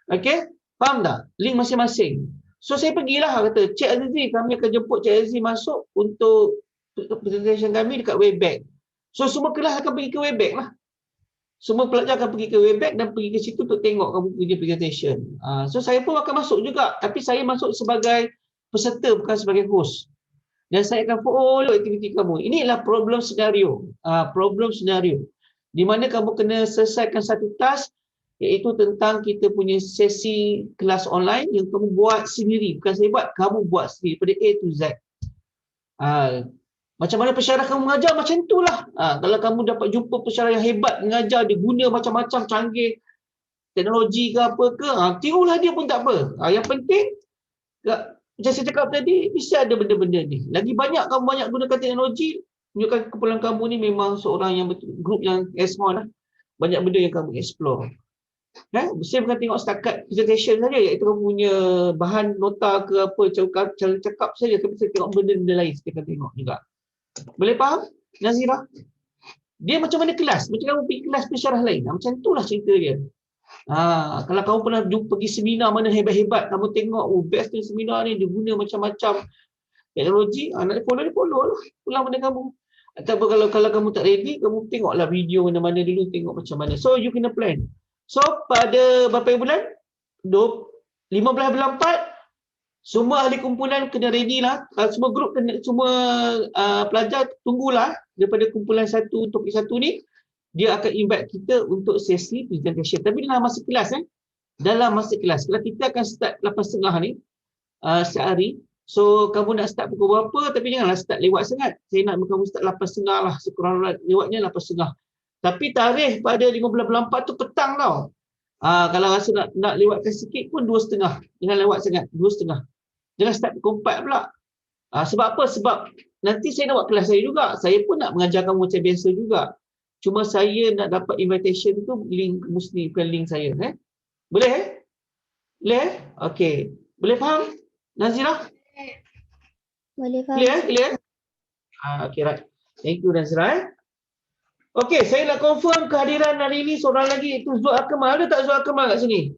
Speaker 1: Okay? Faham tak? Link masing-masing. So saya pergilah kata, Cik Azizi, kami akan jemput Cik Azizi masuk untuk presentation kami dekat Webex. So semua kelas akan pergi ke Webex lah. Semua pelajar akan pergi ke Webex dan pergi ke situ untuk tengok kamu punya presentation. So saya pun akan masuk juga. Tapi saya masuk sebagai peserta bukan sebagai host. Dan saya akan follow aktiviti kamu. Inilah problem senario. Problem senario. Di mana kamu kena selesaikan satu task iaitu tentang kita punya sesi kelas online yang kamu buat sendiri. Bukan saya buat, kamu buat sendiri pada A to Z. Macam mana pensyarah kamu mengajar, macam itulah. Kalau kamu dapat jumpa pensyarah yang hebat mengajar, dia guna macam-macam canggih teknologi ke apa ke, tirulah dia pun tak apa. Yang penting, macam saya cakap tadi, bisa ada benda-benda ni. Lagi banyak kamu gunakan teknologi, Tunjukkan kumpulan kamu ni memang seorang yang betul, grup yang small lah. Banyak benda yang kamu explore. Saya bukan tengok setakat presentation saja, iaitu kamu punya bahan nota ke apa, cara cakap saja, tapi saya tengok benda-benda lain saya akan tengok juga. Boleh faham, Nazira? Dia macam mana kelas? Macam kamu pergi kelas pensyarah lain. Macam itulah cerita dia. Kalau kamu pernah pergi seminar mana hebat-hebat, kamu tengok, best ni seminar ni, dia guna macam-macam teknologi, nak follow lah. Pulang benda kamu. Atau kalau kamu tak ready, kamu tengoklah video mana-mana dulu, tengok macam mana. So, you kena plan. So, pada berapa bulan? 15 bulan 4, semua ahli kumpulan kena ready lah. Semua grup kena, semua pelajar tunggulah daripada kumpulan satu, topik satu ni, dia akan invite kita untuk sesi presentation. Tapi dalam masa kelas dalam masa kelas. Kalau kita akan start 8.30 ni sehari. So kamu nak start pukul berapa, tapi janganlah start lewat sangat. Saya nak kamu start 8.30 lah, sekurang lewatnya 8.30. Tapi tarikh pada 15 bulan 4 tu petang tau. Kalau rasa nak lewatkan sikit pun 2.30. Jangan lewat sangat, 2.30. Jangan start pukul 4 pula. Sebab apa? Sebab nanti saya nak buat kelas saya juga. Saya pun nak mengajar kamu macam biasa juga. Cuma saya nak dapat invitation tu, link mesti bukan link saya. Boleh? Boleh? Okey. Boleh faham, Nazira?
Speaker 3: Boleh faham.
Speaker 1: Clear? Okey, right. Thank you, Nazira. Okey, saya nak confirm kehadiran hari ini seorang lagi, iaitu Zul Akmal. Ada tak Zul Akmal kat sini?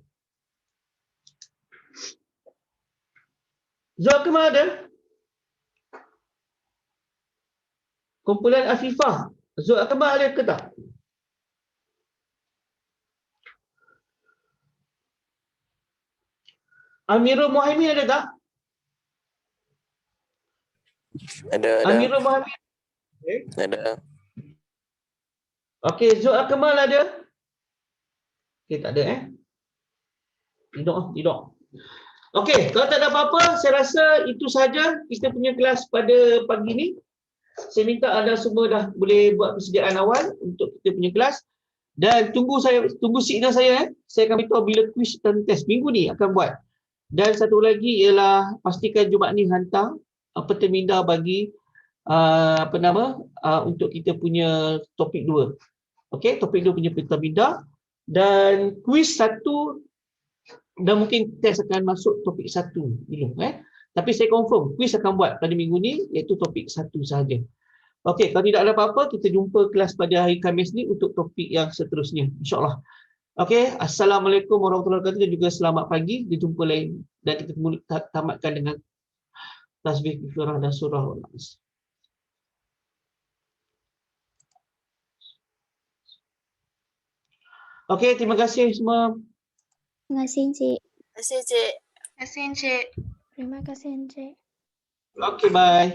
Speaker 1: Zul Akmal ada? Kumpulan Afifah. Zul Akmal ada ke tak? Amirul Muhaimin ada tak?
Speaker 5: Ada.
Speaker 1: Amirul Muhaimin.
Speaker 5: Ada.
Speaker 1: Okey, Zul Akmal ada? Okey, tak ada Tidak. Okey, kalau tak ada apa-apa, saya rasa itu sahaja kita punya kelas pada pagi ni. Saya minta anda semua dah boleh buat persediaan awal untuk kita punya kelas. Dan tunggu signal saya. Saya akan beritahu bila quiz dan test minggu ni akan buat. Dan satu lagi ialah pastikan Jumaat ni hantar peta minda bagi untuk kita punya topik 2. Okey, topik 2 punya peta minda. Dan quiz 1 dan mungkin test akan masuk topik 1 dulu. Tapi saya confirm quiz akan buat pada minggu ni, iaitu topik 1 sahaja. Okey, kalau tidak ada apa-apa, kita jumpa kelas pada hari Khamis ni untuk topik yang seterusnya, insya-Allah. Okey, Assalamualaikum warahmatullahi wabarakatuh dan juga selamat pagi. Kita jumpa lain dan kita tamatkan dengan tasbih surah dan surah Al-Nas. Okey, terima kasih semua.
Speaker 3: Terima kasih, Encik.
Speaker 4: Terima kasih, Cik.
Speaker 3: Terima kasih, Encik.
Speaker 1: Okey, bye.